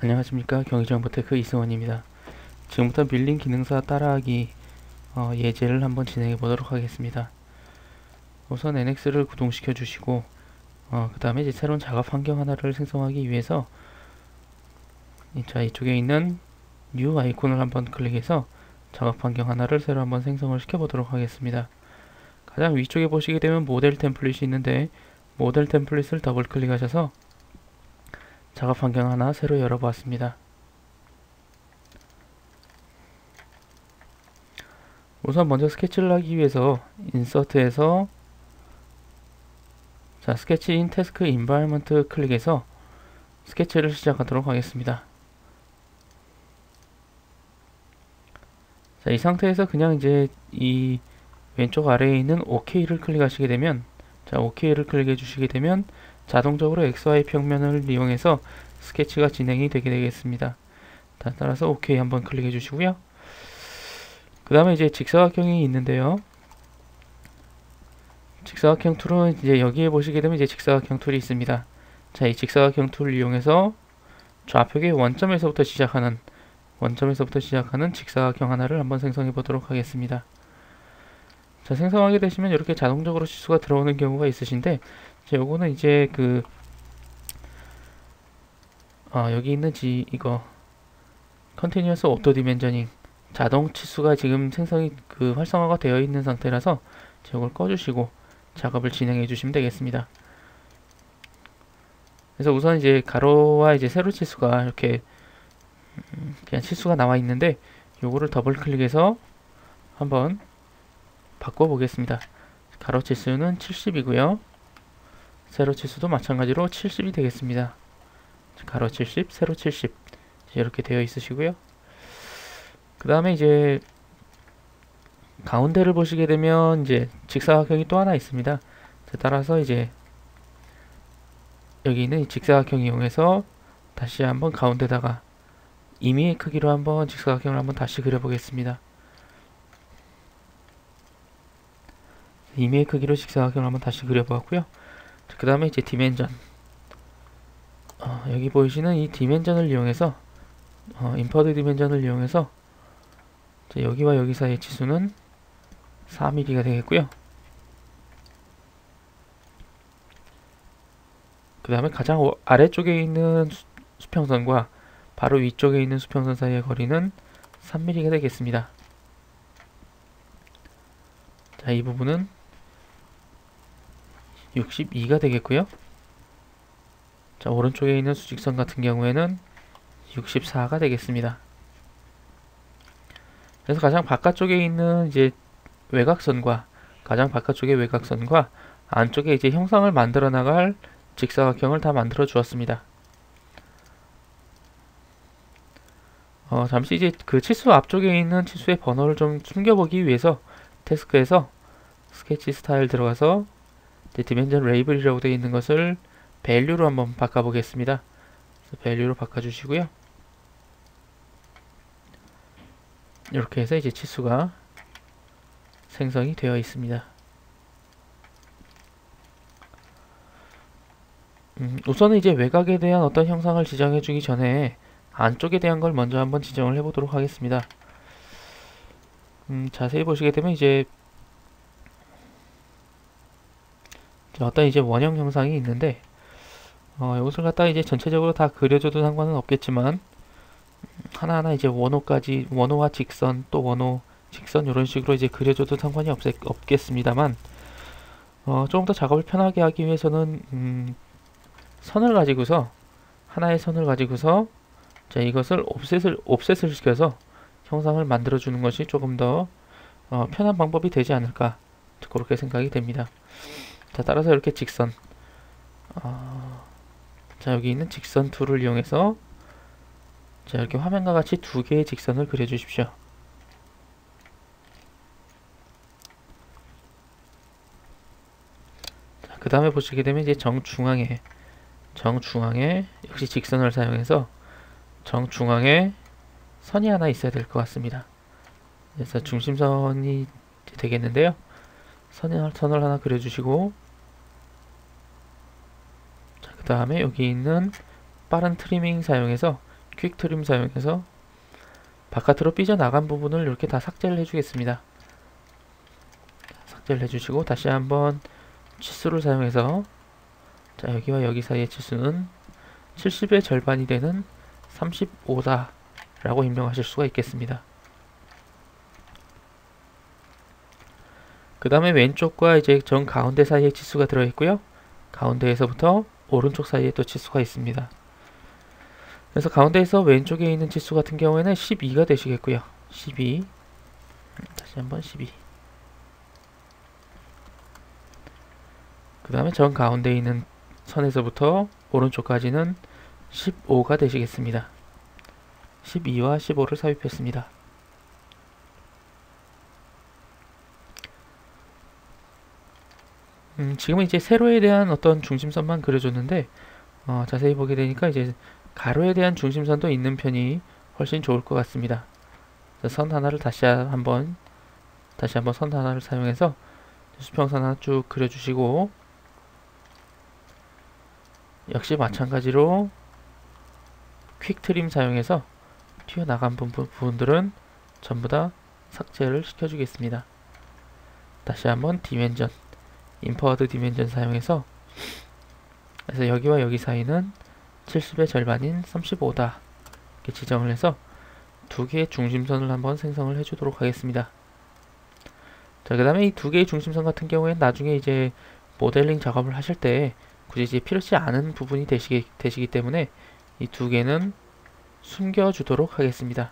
안녕하십니까, 경기정보테크 이승원입니다. 지금부터 밀린 기능사 따라하기 예제를 한번 진행해 보도록 하겠습니다. 우선 NX를 구동시켜 주시고 그 다음에 이제 새로운 작업 환경 하나를 생성하기 위해서 자, 이쪽에 있는 New 아이콘을 한번 클릭해서 작업 환경 하나를 새로 한번 생성을 시켜 보도록 하겠습니다. 가장 위쪽에 보시게 되면 모델 템플릿이 있는데, 모델 템플릿을 더블 클릭하셔서 작업 환경 하나 새로 열어보았습니다. 우선 먼저 스케치를 하기 위해서 인서트에서 자, 스케치 인 태스크 인바이먼트 클릭해서 스케치를 시작하도록 하겠습니다. 자, 이 상태에서 그냥 이제 이 왼쪽 아래에 있는 OK를 클릭하시게 되면, 자, OK를 클릭해 주시게 되면 자동적으로 XY 평면을 이용해서 스케치가 진행이 되게 되겠습니다. 자, 따라서 OK 한번 클릭해 주시고요. 그 다음에 이제 직사각형이 있는데요. 직사각형 툴은 이제 여기에 보시게 되면 이제 직사각형 툴이 있습니다. 자, 이 직사각형 툴을 이용해서 좌표의 원점에서부터 시작하는 직사각형 하나를 한번 생성해 보도록 하겠습니다. 자, 생성하게 되시면 이렇게 자동적으로 치수가 들어오는 경우가 있으신데, 자, 요거는 이제 여기 있는 이거 컨티뉴어스 오토 디멘저닝 자동 치수가 지금 활성화가 되어 있는 상태라서 이걸 꺼주시고 작업을 진행해 주시면 되겠습니다. 그래서 우선 이제 가로와 이제 세로 치수가 이렇게 그냥 치수가 나와 있는데, 요거를 더블 클릭해서 한번 바꿔 보겠습니다. 가로 치수는 70이고요. 세로 치수도 마찬가지로 70이 되겠습니다. 가로 70, 세로 70 이렇게 되어 있으시고요. 그 다음에 이제 가운데를 보시게 되면 이제 직사각형이 또 하나 있습니다. 따라서 이제 여기 있는 이 직사각형 이용해서 다시 한번 가운데다가 임의의 크기로 한번 직사각형을 한번 다시 그려보겠습니다. 임의의 크기로 직사각형을 한번 다시 그려보았고요. 그 다음에 이제 디멘전, 여기 보이시는 이 디멘전을 이용해서 인퍼드 디멘전을 이용해서 여기와 여기 사이의 치수는 4mm가 되겠고요. 그 다음에 가장 아래쪽에 있는 수평선과 바로 위쪽에 있는 수평선 사이의 거리는 3mm가 되겠습니다. 자, 이 부분은 62가 되겠고요. 자, 오른쪽에 있는 수직선 같은 경우에는 64가 되겠습니다. 그래서 가장 바깥쪽에 있는 이제 가장 바깥쪽의 외곽선과 안쪽에 이제 형상을 만들어 나갈 직사각형을 다 만들어 주었습니다. 잠시 이제 그 치수 앞쪽에 있는 치수의 번호를 좀 숨겨보기 위해서 태스크에서 스케치 스타일 들어가서 이제 디멘전 레이블이라고 되어 있는 것을 밸류로 한번 바꿔보겠습니다. 밸류로 바꿔주시고요. 이렇게 해서 이제 치수가 생성이 되어 있습니다. 우선은 이제 외곽에 대한 어떤 형상을 지정해 주기 전에 안쪽에 대한 걸 먼저 한번 지정을 해 보도록 하겠습니다. 자세히 보시게 되면 이제 어떤 이제 원형 형상이 있는데, 이것을 갖다가 이제 전체적으로 다 그려줘도 상관은 없겠지만, 하나하나 이제 원호와 직선, 또 원호, 직선 이런 식으로 이제 그려줘도 상관이 없겠습니다만, 조금 더 작업을 편하게 하기 위해서는 하나의 선을 가지고서 자, 이것을 옵셋을 시켜서 형상을 만들어 주는 것이 조금 더 편한 방법이 되지 않을까, 그렇게 생각이 됩니다. 자, 따라서 이렇게 직선, 자, 여기 있는 직선 툴을 이용해서 자, 이렇게 화면과 같이 두 개의 직선을 그려 주십시오. 그 다음에 보시게 되면 이제 정중앙에 역시 직선을 사용해서 정중앙에 선이 하나 있어야 될 것 같습니다. 그래서 중심선이 되겠는데요. 선을 하나 그려주시고, 자, 그 다음에 여기 있는 빠른 트리밍 사용해서 퀵 트림 사용해서 바깥으로 삐져나간 부분을 이렇게 다 삭제를 해주겠습니다. 삭제를 해주시고 다시 한번 치수를 사용해서 자, 여기와 여기 사이의 치수는 70의 절반이 되는 35다 라고 입력하실 수가 있겠습니다. 그 다음에 왼쪽과 이제 정 가운데 사이에 치수가 들어있고요. 가운데에서부터 오른쪽 사이에 또 치수가 있습니다. 그래서 가운데에서 왼쪽에 있는 치수 같은 경우에는 12가 되시겠고요. 12 다시 한번 12 그 다음에 정 가운데 있는 선에서부터 오른쪽까지는 15가 되시겠습니다. 12와 15를 삽입했습니다. 지금은 이제 세로에 대한 어떤 중심선만 그려줬는데 자세히 보게 되니까 이제 가로에 대한 중심선도 있는 편이 훨씬 좋을 것 같습니다. 선 하나를 다시 한번 선 하나를 사용해서 수평선 하나 쭉 그려주시고 역시 마찬가지로 퀵 트림 사용해서 튀어나간 부분들은 전부 다 삭제를 시켜주겠습니다. 다시 한번 디멘전 인퍼워드 디멘전 사용해서 그래서 여기와 여기 사이는 70의 절반인 35다 이렇게 지정을 해서 두 개의 중심선을 한번 생성을 해주도록 하겠습니다. 자, 그 다음에 이 두 개의 중심선 같은 경우에는 나중에 이제 모델링 작업을 하실 때 굳이 이제 필요치 않은 부분이 되시기 때문에 이 두 개는 숨겨주도록 하겠습니다.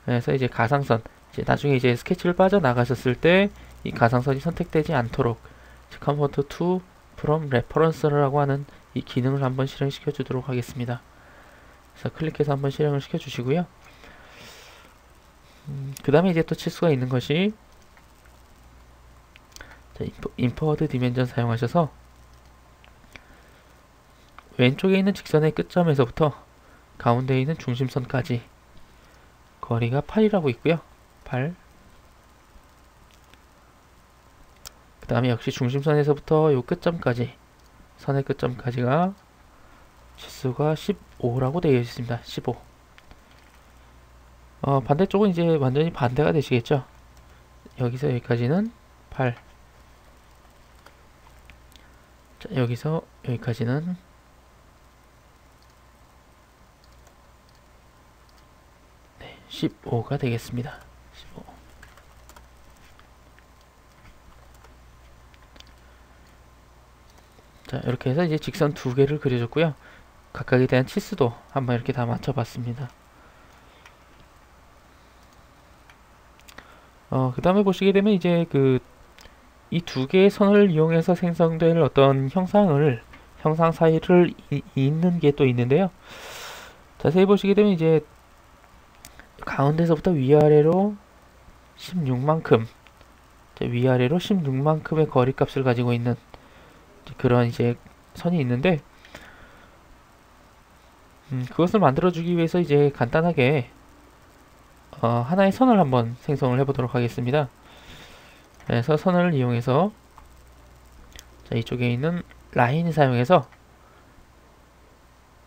그래서 이제 가상선 이제 나중에 이제 스케치를 빠져나가셨을 때 이 가상선이 선택되지 않도록 Convert to from Reference라고 하는 이 기능을 한번 실행시켜 주도록 하겠습니다. 그래서 클릭해서 한번 실행을 시켜 주시고요. 그 다음에 이제 또 치수가 있는 것이 인퍼워드 디멘전 사용하셔서 왼쪽에 있는 직선의 끝점에서부터 가운데에 있는 중심선까지 거리가 8이라고 있고요. 8 그 다음에 역시 중심선에서부터 요 끝점까지 선의 끝점까지가 치수가 15라고 되어 있습니다. 15 반대쪽은 이제 완전히 반대가 되시겠죠. 여기서 여기까지는 8 자, 여기서 여기까지는 15가 되겠습니다. 15 자, 이렇게 해서 이제 직선 두 개를 그려줬고요. 각각에 대한 치수도 한번 이렇게 다 맞춰봤습니다. 그 다음에 보시게 되면 이제 이 두 개의 선을 이용해서 생성될 어떤 형상 사이를 잇는 게 또 있는데요. 자세히 보시게 되면 이제 가운데서부터 위아래로 16만큼 위아래로 16만큼의 거리값을 가지고 있는 그런 이제 선이 있는데 그것을 만들어주기 위해서 이제 간단하게 하나의 선을 한번 생성을 해보도록 하겠습니다. 그래서 선을 이용해서 자, 이쪽에 있는 라인 사용해서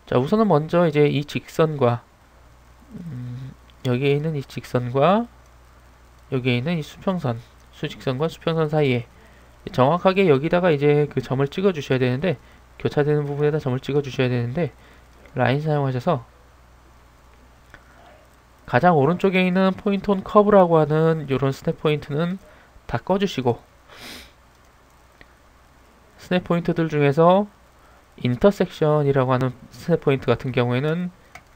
자, 우선은 먼저 이제 이 직선과 여기에 있는 이 직선과 여기에 있는 이 수평선, 수직선과 수평선 사이에 정확하게 여기다가 이제 그 점을 찍어 주셔야 되는데 교차되는 부분에다 점을 찍어 주셔야 되는데 라인 사용하셔서 가장 오른쪽에 있는 포인트 온 커브라고 하는 이런 스냅 포인트는 다 꺼주시고 스냅 포인트들 중에서 인터섹션이라고 하는 스냅 포인트 같은 경우에는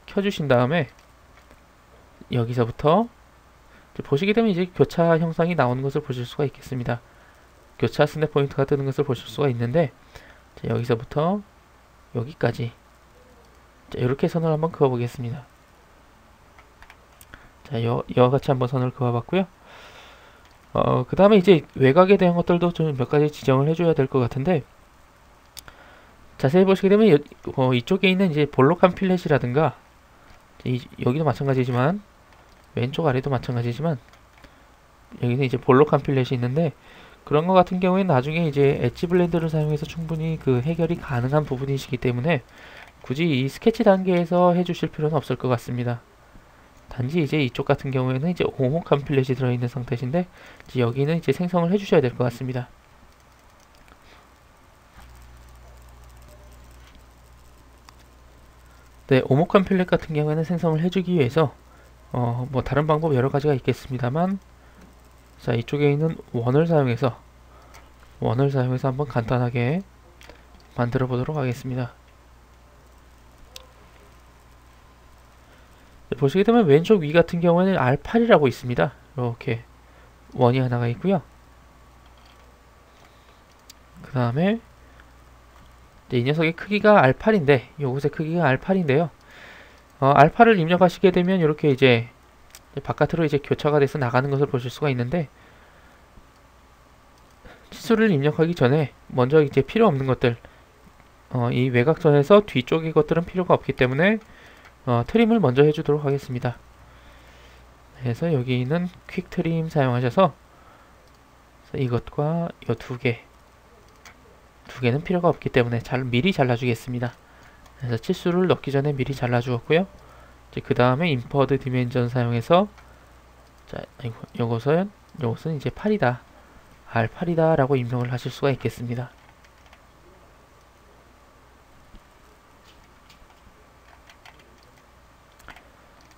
켜주신 다음에 여기서부터 보시게 되면 이제 교차 형상이 나오는 것을 보실 수가 있겠습니다. 교차 스냅 포인트가 뜨는 것을 보실 수가 있는데 자, 여기서부터 여기까지 자, 이렇게 선을 한번 그어 보겠습니다. 자, 이와 같이 한번 선을 그어 봤고요. 그 다음에 이제 외곽에 대한 것들도 좀 몇 가지 지정을 해줘야 될 것 같은데 자세히 보시게 되면 이쪽에 있는 이제 볼록한 필렛이라든가 여기도 마찬가지지만 왼쪽 아래도 마찬가지지만 여기는 이제 볼록한 필렛이 있는데 그런 것 같은 경우에는 나중에 이제 엣지 블렌드를 사용해서 충분히 그 해결이 가능한 부분이시기 때문에 굳이 이 스케치 단계에서 해주실 필요는 없을 것 같습니다. 단지 이제 이쪽 같은 경우에는 이제 오목한 필렛이 들어있는 상태신데 이제 여기는 이제 생성을 해주셔야 될 것 같습니다. 네, 오목한 필렛 같은 경우에는 생성을 해주기 위해서 뭐 다른 방법 여러 가지가 있겠습니다만, 자, 이쪽에 있는 원을 사용해서 한번 간단하게 만들어 보도록 하겠습니다. 네, 보시게 되면 왼쪽 위 같은 경우에는 R8이라고 있습니다. 이렇게 원이 하나가 있고요. 그 다음에 이 녀석의 크기가 R8인데, 요것의 크기가 R8인데요. R8을 입력하시게 되면 이렇게 이제 바깥으로 이제 교차가 돼서 나가는 것을 보실 수가 있는데, 치수를 입력하기 전에 먼저 이제 필요 없는 것들, 이 외곽선에서 뒤쪽의 것들은 필요가 없기 때문에 트림을 먼저 해주도록 하겠습니다. 그래서 여기 있는 퀵 트림 사용하셔서 이것과 이 두 개는 필요가 없기 때문에 미리 잘라주겠습니다. 그래서 치수를 넣기 전에 미리 잘라주었고요. 그 다음에 인퍼드 디멘전 사용해서, 자, 요것은 이제 8이다, R8이다 라고 입력을 하실 수가 있겠습니다.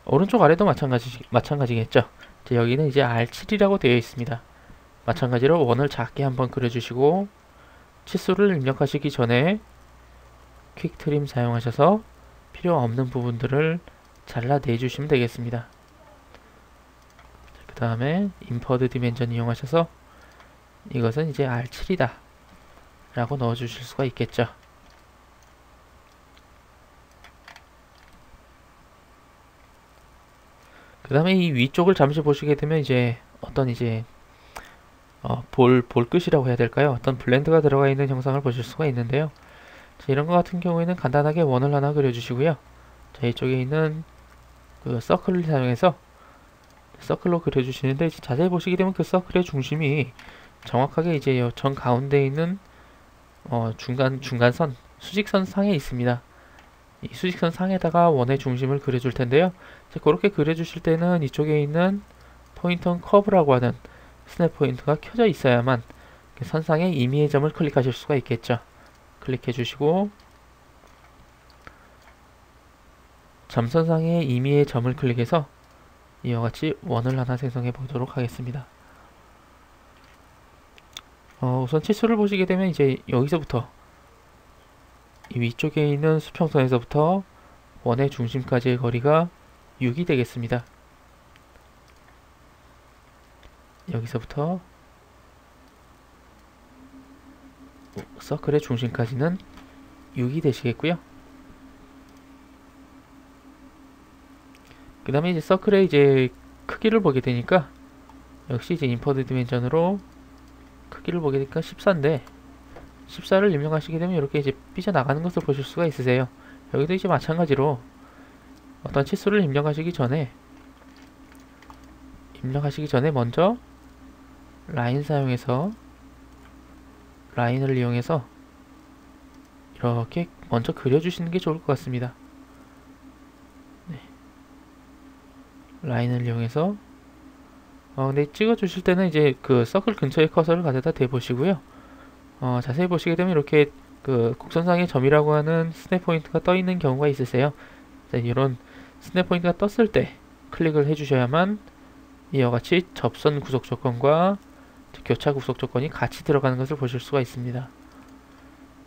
오른쪽 아래도 마찬가지겠죠. 자, 여기는 이제 R7이라고 되어 있습니다. 마찬가지로 원을 작게 한번 그려주시고, 치수를 입력하시기 전에 퀵 트림 사용하셔서 필요 없는 부분들을 잘라내 주시면 되겠습니다. 그 다음에 인퍼드 디멘전 이용하셔서 이것은 이제 R7이다 라고 넣어 주실 수가 있겠죠. 그 다음에 이 위쪽을 잠시 보시게 되면 이제 어떤 이제 볼 끝이라고 해야 될까요? 어떤 블렌드가 들어가 있는 형상을 보실 수가 있는데요. 자, 이런 것 같은 경우에는 간단하게 원을 하나 그려주시고요. 자, 이쪽에 있는 그 서클을 사용해서 서클로 그려주시는데, 자세히 보시게 되면 그 서클의 중심이 정확하게 이제 정 가운데 있는 중간선, 수직선 상에 있습니다. 이 수직선 상에다가 원의 중심을 그려줄 텐데요. 자, 그렇게 그려주실 때는 이쪽에 있는 포인트 온 커브라고 하는 스냅 포인트가 켜져 있어야만 선상의 임의의 점을 클릭하실 수가 있겠죠. 클릭해 주시고 점선상의 임의의 점을 클릭해서 이와 같이 원을 하나 생성해 보도록 하겠습니다. 우선 치수를 보시게 되면 이제 여기서부터 이 위쪽에 있는 수평선에서부터 원의 중심까지의 거리가 6이 되겠습니다. 여기서부터 서클의 중심까지는 6이 되시겠고요. 그 다음에 이제 서클의 이제 크기를 보게 되니까 역시 이제 인퍼드 디멘전으로 크기를 보게 되니까 14인데 14를 입력하시게 되면 이렇게 이제 삐져나가는 것을 보실 수가 있으세요. 여기도 이제 마찬가지로 어떤 치수를 입력하시기 전에 먼저 라인을 이용해서 이렇게 먼저 그려주시는 게 좋을 것 같습니다. 네. 라인을 이용해서 근데 찍어주실 때는 이제 그 서클 근처에 커서를 가져다 대보시고요. 자세히 보시게 되면 이렇게 그 곡선상의 점이라고 하는 스냅 포인트가 떠 있는 경우가 있으세요. 자, 이런 스냅 포인트가 떴을 때 클릭을 해주셔야만 이와 같이 접선 구속 조건과 교차 구속 조건이 같이 들어가는 것을 보실 수가 있습니다.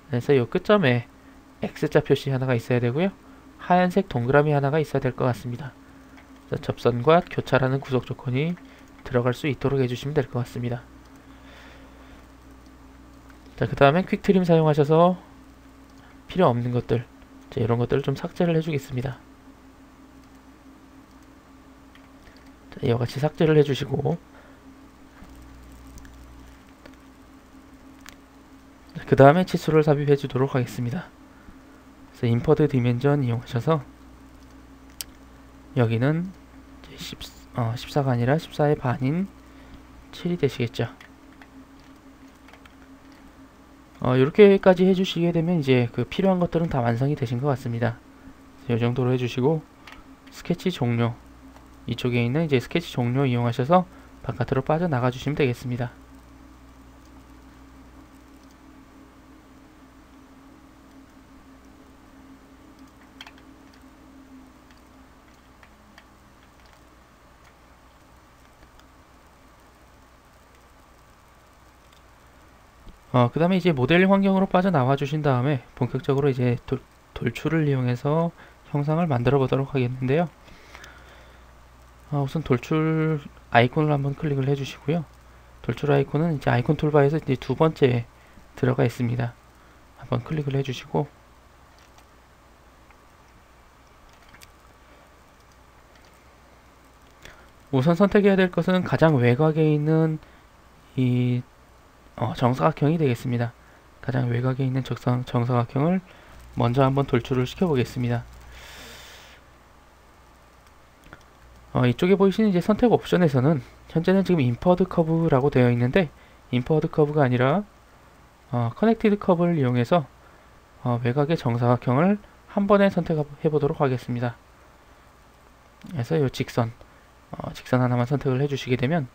그래서 이 끝점에 X자 표시 하나가 있어야 되고요. 하얀색 동그라미 하나가 있어야 될 것 같습니다. 접선과 교차라는 구속 조건이 들어갈 수 있도록 해주시면 될 것 같습니다. 자, 그 다음에 퀵 트림 사용하셔서 필요 없는 것들, 자, 이런 것들을 좀 삭제를 해주겠습니다. 자, 이와 같이 삭제를 해주시고, 그 다음에 치수를 삽입해 주도록 하겠습니다. 그래서 인퍼드 디멘전 이용하셔서 여기는 14가 아니라 14의 반인 7이 되시겠죠. 이렇게까지 해주시게 되면 이제 그 필요한 것들은 다 완성이 되신 것 같습니다. 이 정도로 해주시고 스케치 종료, 이쪽에 있는 이제 스케치 종료 이용하셔서 바깥으로 빠져나가 주시면 되겠습니다. 그 다음에 이제 모델 환경으로 빠져나와 주신 다음에 본격적으로 이제 돌출을 이용해서 형상을 만들어 보도록 하겠는데요. 우선 돌출 아이콘을 한번 클릭을 해 주시고요. 돌출 아이콘은 이제 아이콘 툴바에서 이제 두 번째 들어가 있습니다. 한번 클릭을 해 주시고 우선 선택해야 될 것은 가장 외곽에 있는 이 정사각형이 되겠습니다. 가장 외곽에 있는 정사각형을 먼저 한번 돌출을 시켜 보겠습니다. 이쪽에 보이시는 이제 선택 옵션에서는 현재는 지금 인퍼드 커브라고 되어 있는데 인퍼드 커브가 아니라 커넥티드 커브를 이용해서 외곽의 정사각형을 한 번에 선택해 보도록 하겠습니다. 그래서 이 직선 하나만 선택을 해 주시게 되면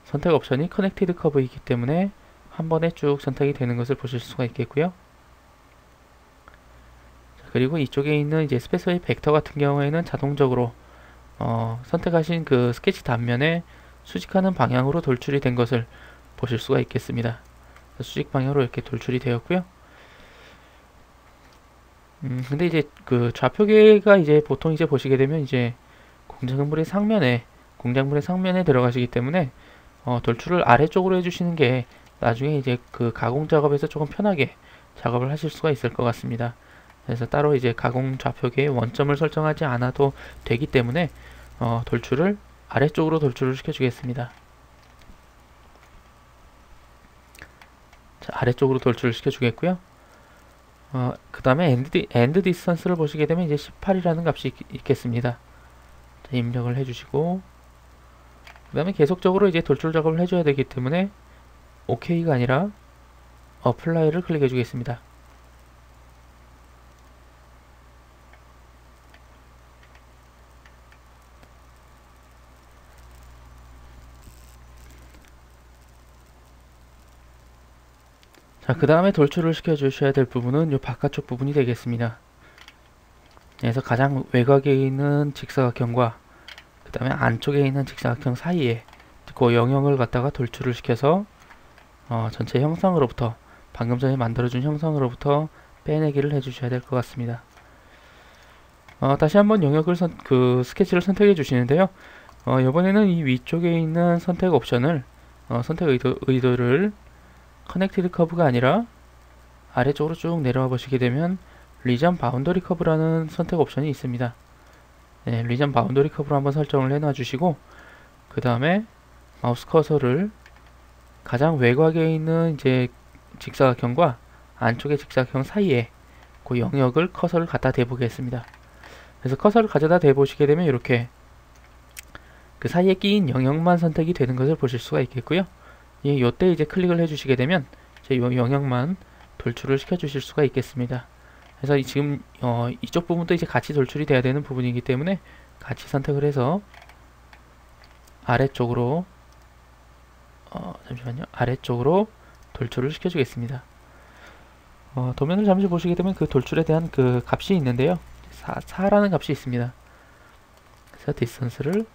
선택 옵션이 커넥티드 커브이기 때문에 한 번에 쭉 선택이 되는 것을 보실 수가 있겠고요. 그리고 이쪽에 있는 이제 스페이스웨이 벡터 같은 경우에는 자동적으로 선택하신 그 스케치 단면에 수직하는 방향으로 돌출이 된 것을 보실 수가 있겠습니다. 수직 방향으로 이렇게 돌출이 되었고요. 근데 이제 그 좌표계가 이제 보통 이제 보시게 되면 이제 공작물의 상면에 들어가시기 때문에 돌출을 아래쪽으로 해주시는 게 나중에 이제 그 가공 작업에서 조금 편하게 작업을 하실 수가 있을 것 같습니다. 그래서 따로 이제 가공 좌표계에 원점을 설정하지 않아도 되기 때문에 돌출을 아래쪽으로 돌출을 시켜주겠습니다. 자, 아래쪽으로 돌출을 시켜주겠고요. 그 다음에 end distance를 보시게 되면 이제 18이라는 값이 있겠습니다. 자, 입력을 해주시고 그 다음에 계속적으로 이제 돌출 작업을 해줘야 되기 때문에 OK가 아니라 apply를 클릭해 주겠습니다. 자, 그 다음에 돌출을 시켜 주셔야 될 부분은 이 바깥쪽 부분이 되겠습니다. 그래서 가장 외곽에 있는 직사각형과 그 다음에 안쪽에 있는 직사각형 사이에 그 영역을 갖다가 돌출을 시켜서 전체 형상으로부터 방금 전에 만들어준 형상으로부터 빼내기를 해주셔야 될 것 같습니다. 다시 한번 영역을 스케치를 선택해 주시는데요. 이번에는 이 위쪽에 있는 선택 옵션을 선택 의도를 커넥티드 커브가 아니라 아래쪽으로 쭉 내려와 보시게 되면 리전 바운더리 커브라는 선택 옵션이 있습니다. 네, 리전 바운더리 커브로 한번 설정을 해놔 주시고 그 다음에 마우스 커서를 가장 외곽에 있는 이제 직사각형과 안쪽의 직사각형 사이에 그 영역을 커서를 갖다 대보겠습니다. 그래서 커서를 가져다 대보시게 되면 이렇게 그 사이에 끼인 영역만 선택이 되는 것을 보실 수가 있겠고요. 요때 이제 클릭을 해주시게 되면 이제 요 영역만 돌출을 시켜 주실 수가 있겠습니다. 그래서 지금 이쪽 부분도 이제 같이 돌출이 돼야 되는 부분이기 때문에 같이 선택을 해서 아래쪽으로 잠시만요. 아래쪽으로 돌출을 시켜 주겠습니다. 도면을 잠시 보시게 되면 그 돌출에 대한 그 값이 있는데요. 4라는 값이 있습니다. 그래서 디스턴스를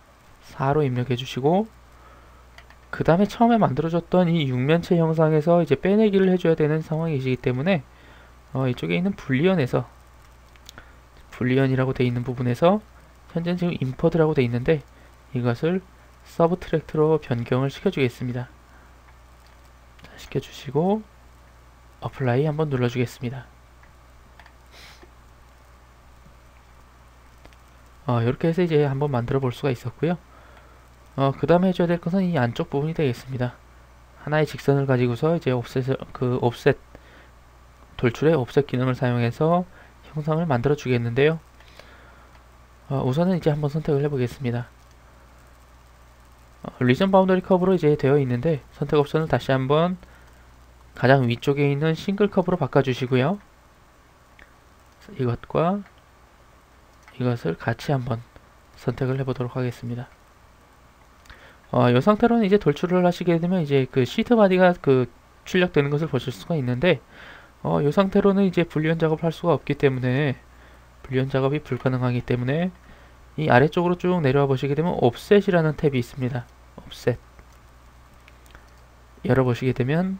4로 입력해 주시고 그 다음에 처음에 만들어줬던 이 육면체 형상에서 이제 빼내기를 해줘야 되는 상황이시기 때문에 이쪽에 있는 불리언이라고 되어 있는 부분에서 현재 지금 인퍼드라고 되어 있는데 이것을 서브트랙트로 변경을 시켜주겠습니다. 자, 시켜주시고 어플라이 한번 눌러주겠습니다. 이렇게 해서 이제 한번 만들어 볼 수가 있었고요. 그 다음에 해줘야 될 것은 이 안쪽 부분이 되겠습니다. 하나의 직선을 가지고서 이제 옵셋 돌출의 옵셋 기능을 사용해서 형상을 만들어 주겠는데요. 우선은 이제 한번 선택을 해 보겠습니다. 리전 바운더리 커브로 이제 되어 있는데 선택 옵션을 다시 한번 가장 위쪽에 있는 싱글 컵으로 바꿔주시고요. 이것과 이것을 같이 한번 선택을 해보도록 하겠습니다. 이 상태로는 이제 돌출을 하시게 되면 이제 그 시트 바디가 그 출력되는 것을 보실 수가 있는데, 이 상태로는 이제 분리원 작업을 할 수가 없기 때문에, 분리원 작업이 불가능하기 때문에 이 아래쪽으로 쭉 내려와 보시게 되면 옵셋이라는 탭이 있습니다. 옵셋 열어보시게 되면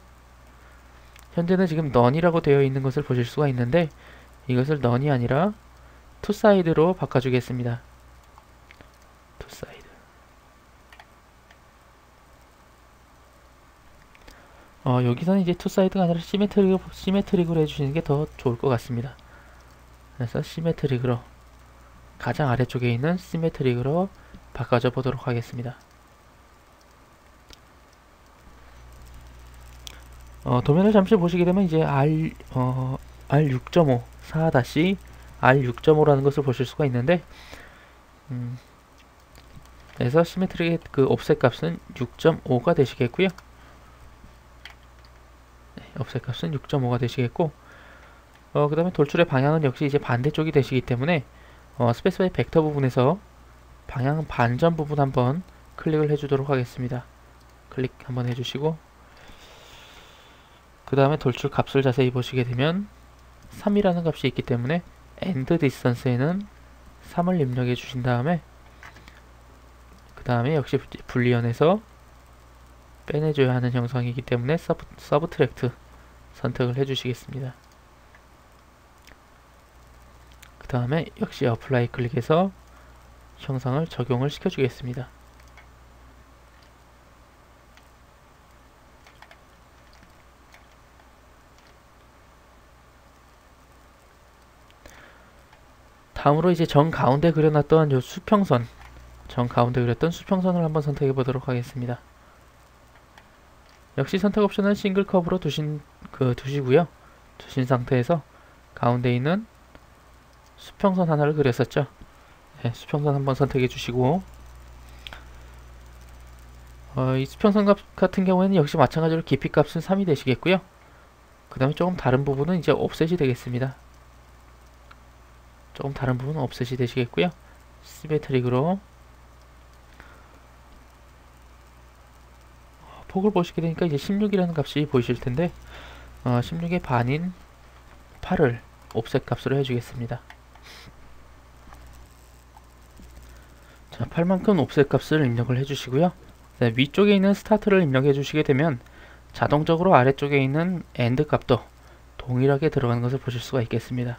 현재는 지금 none이라고 되어 있는 것을 보실 수가 있는데, 이것을 none이 아니라 투사이드로 바꿔주겠습니다. 투사이드. 여기서는 이제 투사이드가 아니라 시메트릭으로 해주시는 게 더 좋을 것 같습니다. 그래서 시메트릭으로, 가장 아래쪽에 있는 시메트릭으로 바꿔줘 보도록 하겠습니다. 도면을 잠시 보시게 되면 이제 R6.5 4-R6.5라는 것을 보실 수가 있는데, 그래서 시메트릭의 그 옵셋 값은 6.5가 되시겠고요. 네, 옵셋 값은 6.5가 되시겠고, 그 다음에 돌출의 방향은 역시 이제 반대쪽이 되시기 때문에 스페이스바의 벡터 부분에서 방향 반전 부분 한번 클릭을 해주도록 하겠습니다. 클릭 한번 해주시고, 그 다음에 돌출 값을 자세히 보시게 되면 3이라는 값이 있기 때문에 end distance에는 3을 입력해 주신 다음에, 그 다음에 역시 분리원에서 빼내줘야 하는 형상이기 때문에 서브트랙트 선택을 해주시겠습니다. 그 다음에 역시 어플라이 클릭해서 형상을 적용을 시켜주겠습니다. 다음으로 이제 정 가운데 그려놨던 요 수평선, 정 가운데 그렸던 수평선을 한번 선택해 보도록 하겠습니다. 역시 선택 옵션은 싱글 컵으로 두시고요. 두신 상태에서 가운데 있는 수평선 하나를 그렸었죠. 네, 수평선 한번 선택해 주시고, 이 수평선 값 같은 경우에는 역시 마찬가지로 깊이 값은 3이 되시겠고요. 그 다음에 조금 다른 부분은 이제 옵셋이 되겠습니다. 조금 다른 부분은 옵셋이 되시겠고요. 시메트릭으로 폭을 보시게 되니까 이제 16이라는 값이 보이실 텐데, 16의 반인 8을 옵셋 값으로 해주겠습니다. 자, 8만큼 옵셋 값을 입력을 해주시고요. 네, 위쪽에 있는 스타트를 입력해 주시게 되면 자동적으로 아래쪽에 있는 엔드 값도 동일하게 들어가는 것을 보실 수가 있겠습니다.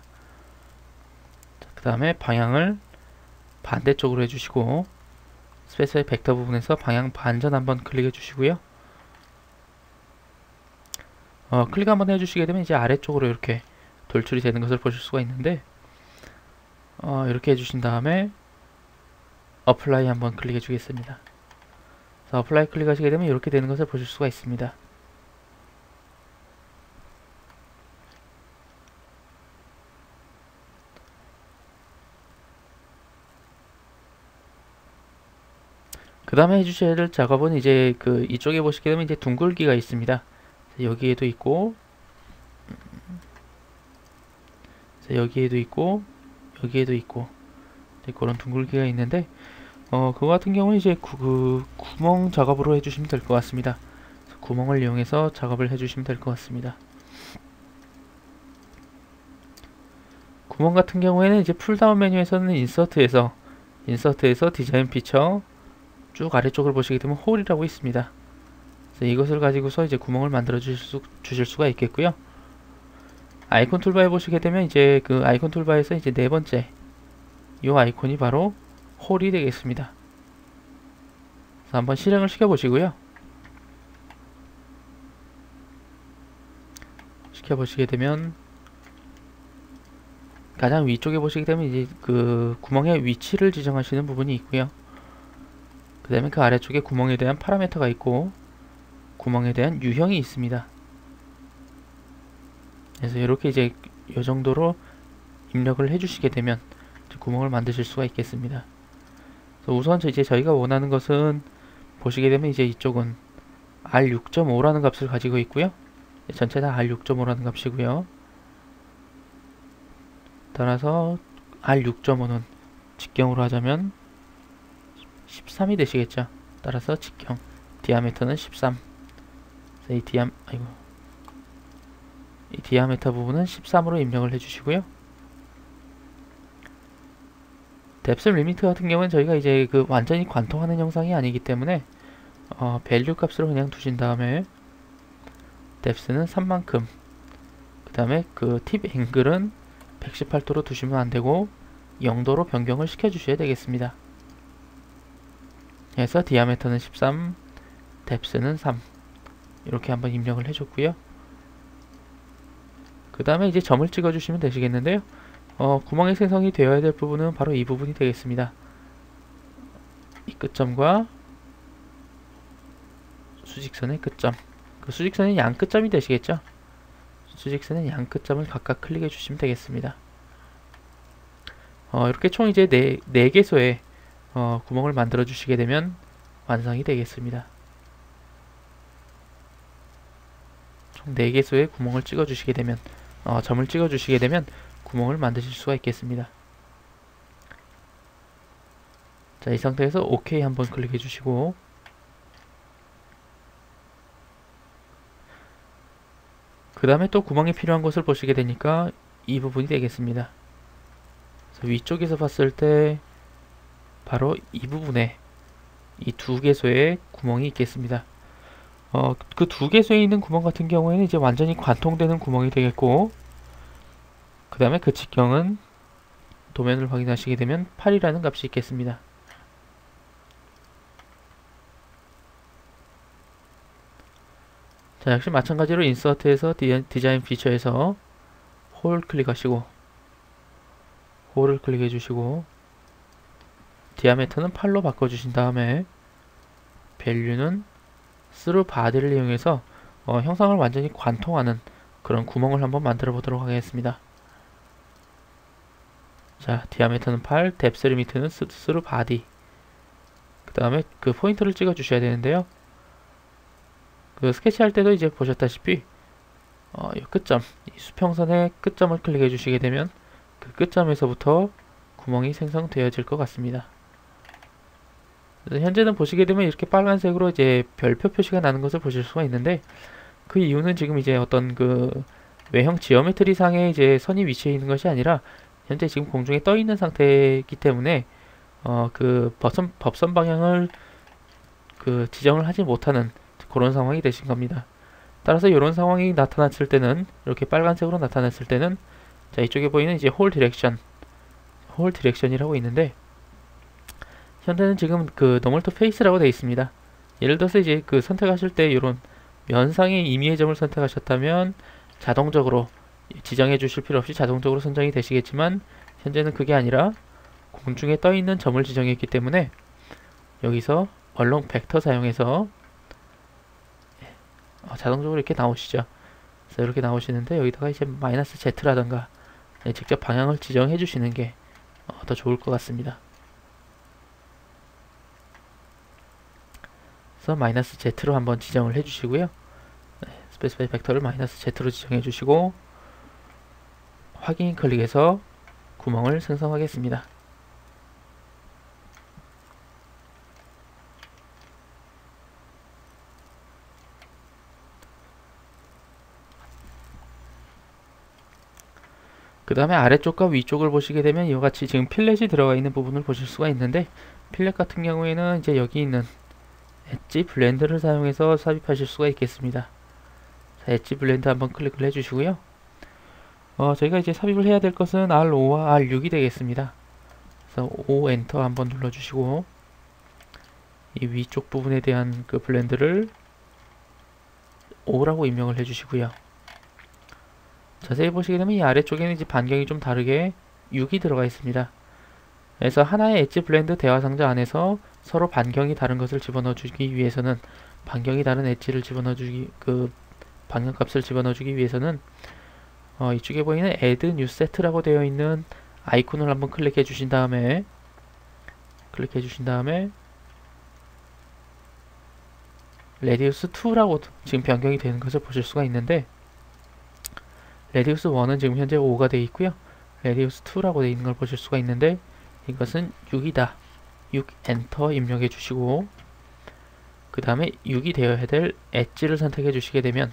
그 다음에 방향을 반대쪽으로 해주시고, 스페이스의 벡터 부분에서 방향 반전 한번 클릭해 주시고요. 클릭 한번 해주시게 되면 이제 아래쪽으로 이렇게 돌출이 되는 것을 보실 수가 있는데, 이렇게 해주신 다음에 어플라이 한번 클릭해 주겠습니다. 어플라이 클릭하시게 되면 이렇게 되는 것을 보실 수가 있습니다. 그 다음에 해주셔야 될 작업은 이제 이쪽에 보시게 되면 이제 둥글기가 있습니다. 여기에도 있고, 여기에도 있고, 여기에도 있고, 그런 둥글기가 있는데, 그거 같은 경우는 이제 구멍 작업으로 해주시면 될 것 같습니다. 구멍을 이용해서 작업을 해주시면 될 것 같습니다. 구멍 같은 경우에는 이제 풀다운 메뉴에서는 인서트에서 디자인 피처 쭉 아래쪽을 보시게 되면 홀이라고 있습니다. 그래서 이것을 가지고서 이제 구멍을 만들어 주실 수가 있겠고요. 아이콘 툴바에 보시게 되면 이제 그 아이콘 툴바에서 이제 네 번째 이 아이콘이 바로 홀이 되겠습니다. 그래서 한번 실행을 시켜 보시고요. 시켜 보시게 되면 가장 위쪽에 보시게 되면 이제 그 구멍의 위치를 지정하시는 부분이 있고요. 그 다음에 그 아래쪽에 구멍에 대한 파라미터가 있고, 구멍에 대한 유형이 있습니다. 그래서 이렇게 이제 이 정도로 입력을 해주시게 되면 구멍을 만드실 수가 있겠습니다. 그래서 우선 이제 저희가 원하는 것은 보시게 되면 이제 이쪽은 R6.5라는 값을 가지고 있고요. 전체 다 R6.5라는 값이고요. 따라서 R6.5는 직경으로 하자면 13이 되시겠죠. 따라서 직경 디아메터는 13. 이 디아메터 부분은 13으로 입력을 해주시고요. 뎁스 리미트 같은 경우는 저희가 이제 그 완전히 관통하는 형상이 아니기 때문에 밸류 값으로 그냥 두신 다음에 뎁스는 3만큼, 그 다음에 그 팁 앵글은 118도로 두시면 안되고 0도로 변경을 시켜 주셔야 되겠습니다. 그래서 디아메터는 13, 뎁스는 3 이렇게 한번 입력을 해줬고요. 그 다음에 이제 점을 찍어 주시면 되시겠는데요. 구멍이 생성이 되어야 될 부분은 바로 이 부분이 되겠습니다. 이 끝점과 수직선의 끝점, 그 수직선의 양 끝점이 되시겠죠. 수직선의 양 끝점을 각각 클릭해 주시면 되겠습니다. 이렇게 총 이제 4개소의 구멍을 만들어 주시게 되면 완성이 되겠습니다. 총 4개소의 구멍을 찍어 주시게 되면 점을 찍어 주시게 되면 구멍을 만드실 수가 있겠습니다. 자, 이 상태에서 OK 한번 클릭해 주시고, 그 다음에 또 구멍이 필요한 곳을 보시게 되니까 이 부분이 되겠습니다. 그래서 위쪽에서 봤을 때 바로 이 부분에 이 2개소의 구멍이 있겠습니다. 그 2개소에 있는 구멍 같은 경우에는 이제 완전히 관통되는 구멍이 되겠고, 그 다음에 그 직경은 도면을 확인하시게 되면 8이라는 값이 있겠습니다. 자, 역시 마찬가지로 인서트에서 디자인 피처에서 홀 클릭하시고, 홀을 클릭해 주시고, 디아메터는 8로 바꿔주신 다음에 밸류는 스루 바디를 이용해서 형상을 완전히 관통하는 그런 구멍을 한번 만들어 보도록 하겠습니다. 자, 디아메터는 8, 뎁스 리미트는 스루 바디. 그 다음에 그 포인터를 찍어 주셔야 되는데요. 그 스케치 할 때도 이제 보셨다시피 이 끝점, 이 수평선의 끝점을 클릭해 주시게 되면 그 끝점에서부터 구멍이 생성되어질 것 같습니다. 현재는 보시게 되면 이렇게 빨간색으로 이제 별표 표시가 나는 것을 보실 수가 있는데, 그 이유는 지금 이제 어떤 그 외형 지오메트리 상에 이제 선이 위치해 있는 것이 아니라 현재 지금 공중에 떠 있는 상태이기 때문에 그 법선 방향을 그 지정을 하지 못하는 그런 상황이 되신 겁니다. 따라서 이런 상황이 나타났을 때는, 이렇게 빨간색으로 나타났을 때는, 자, 이쪽에 보이는 이제 홀 디렉션이라고 있는데, 현재는 지금 그 노멀 투 페이스라고 되어 있습니다. 예를 들어서 이제 그 선택하실 때 이런 면상의 임의의 점을 선택하셨다면 자동적으로 지정해 주실 필요 없이 자동적으로 선정이 되시겠지만, 현재는 그게 아니라 공중에 떠 있는 점을 지정했기 때문에 여기서 얼롱 벡터 사용해서 자동적으로 이렇게 나오시죠. 그래서 이렇게 나오시는데, 여기다가 이제 마이너스 Z라던가 직접 방향을 지정해 주시는 게 더 좋을 것 같습니다. 그래서 마이너스 Z로 한번 지정을 해 주시고요. 스페이스바이 벡터를 마이너스 Z로 지정해 주시고, 확인 클릭해서 구멍을 생성하겠습니다. 그 다음에 아래쪽과 위쪽을 보시게 되면 이와 같이 지금 필렛이 들어가 있는 부분을 보실 수가 있는데, 필렛 같은 경우에는 이제 여기 있는 엣지 블렌드를 사용해서 삽입하실 수가 있겠습니다. 자, 엣지 블렌드 한번 클릭을 해주시고요. 저희가 이제 삽입을 해야 될 것은 R5와 R6이 되겠습니다. 그래서 O 엔터 한번 눌러주시고, 이 위쪽 부분에 대한 그 블렌드를 O라고 입력을 해주시고요. 자세히 보시게 되면 이 아래쪽에는 이제 반경이 좀 다르게 6이 들어가 있습니다. 그래서 하나의 엣지 블렌드 대화 상자 안에서 서로 반경이 다른 것을 집어넣어 주기 위해서는, 반경이 다른 엣지를 집어넣어 주기, 그 방향값을 집어넣어 주기 위해서는 이쪽에 보이는 Add New Set라고 되어 있는 아이콘을 한번 클릭해 주신 다음에 Radius 2라고 지금 변경이 되는 것을 보실 수가 있는데, 레디우스 1은 지금 현재 5가 되어 있고요. 레디우스 2라고 되어 있는 걸 보실 수가 있는데 이것은 6이다. 6 엔터 입력해 주시고 그 다음에 6이 되어야 될 엣지를 선택해 주시게 되면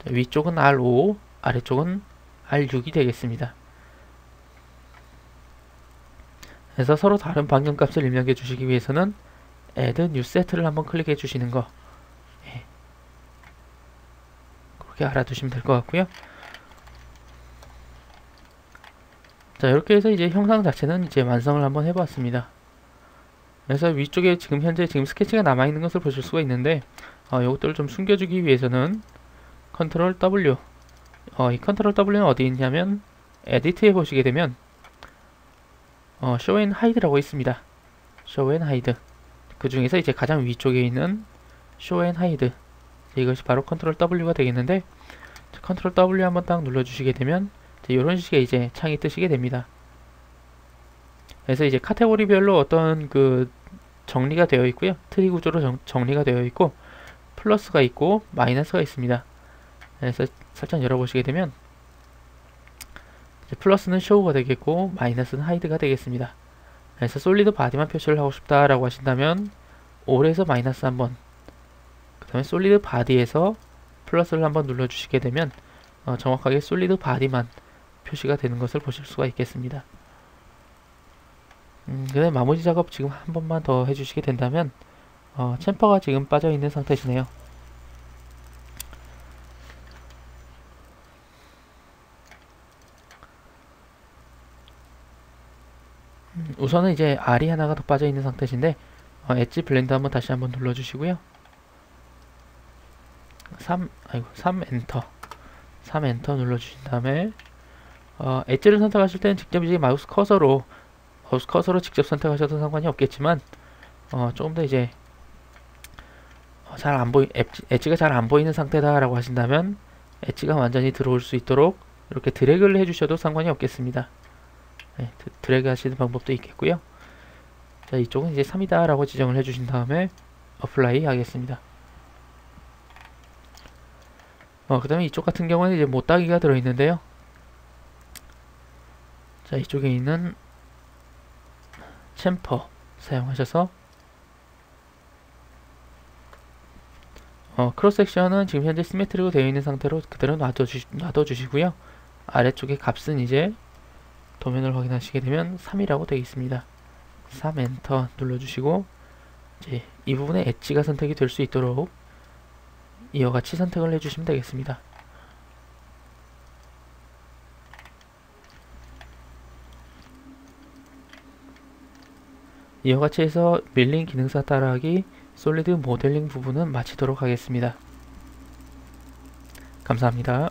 위쪽은 R5, 아래쪽은 R6이 되겠습니다. 그래서 서로 다른 반경값을 입력해 주시기 위해서는 Add New Set를 한번 클릭해 주시는 거, 예, 그렇게 알아두시면 될 것 같고요. 자, 이렇게 해서 이제 형상 자체는 이제 완성을 한번 해봤습니다. 그래서 위쪽에 지금 현재 스케치가 남아있는 것을 보실 수가 있는데 이것들을 좀 숨겨주기 위해서는 컨트롤 W, 이 컨트롤 W는 어디 있냐면 에디트에 보시게 되면 Show and Hide라고 있습니다. Show and Hide. 그 중에서 이제 가장 위쪽에 있는 Show and Hide, 이것이 바로 컨트롤 W가 되겠는데 컨트롤 W 한번 딱 눌러주시게 되면 이런 식의 이제 창이 뜨시게 됩니다. 그래서 이제 카테고리별로 어떤 그 정리가 되어 있고요. 트리 구조로 정리가 되어 있고 플러스가 있고 마이너스가 있습니다. 그래서 살짝 열어보시게 되면 이제 플러스는 show가 되겠고 마이너스는 hide가 되겠습니다. 그래서 솔리드 바디만 표시를 하고 싶다라고 하신다면 all에서 마이너스 한번, 그 다음에 솔리드 바디에서 플러스를 한번 눌러주시게 되면 정확하게 솔리드 바디만 표시가 되는 것을 보실 수가 있겠습니다. 그 다음에 마무리 작업 지금 한 번만 더 해주시게 된다면 챔퍼가 지금 빠져있는 상태시네요. 우선은 이제 R이 하나가 더 빠져있는 상태신데 엣지 블렌드 한번 다시 한번 눌러주시고요. 3 엔터 3 엔터 눌러주신 다음에 엣지를 선택하실 때는 직접 이제 마우스 커서로 직접 선택하셔도 상관이 없겠지만 조금 더 이제 엣지가 잘 안 보이는 상태다 라고 하신다면 엣지가 완전히 들어올 수 있도록 이렇게 드래그를 해주셔도 상관이 없겠습니다. 네, 드래그 하시는 방법도 있겠고요. 자, 이쪽은 이제 3이다 라고 지정을 해주신 다음에 어플라이 하겠습니다. 그 다음에 이쪽 같은 경우는 이제 못따기가 들어있는데요. 자, 이쪽에 있는 챔퍼 사용하셔서 크로스 섹션은 지금 현재 시메트리로 되어 있는 상태로 그대로 놔둬주시고요. 아래쪽에 값은 이제 도면을 확인하시게 되면 3이라고 되어 있습니다. 3 엔터 눌러주시고 이제 이 부분에 엣지가 선택이 될 수 있도록 이와 같이 선택을 해주시면 되겠습니다. 이와 같이 해서 밀링 기능사 따라하기 솔리드 모델링 부분은 마치도록 하겠습니다. 감사합니다.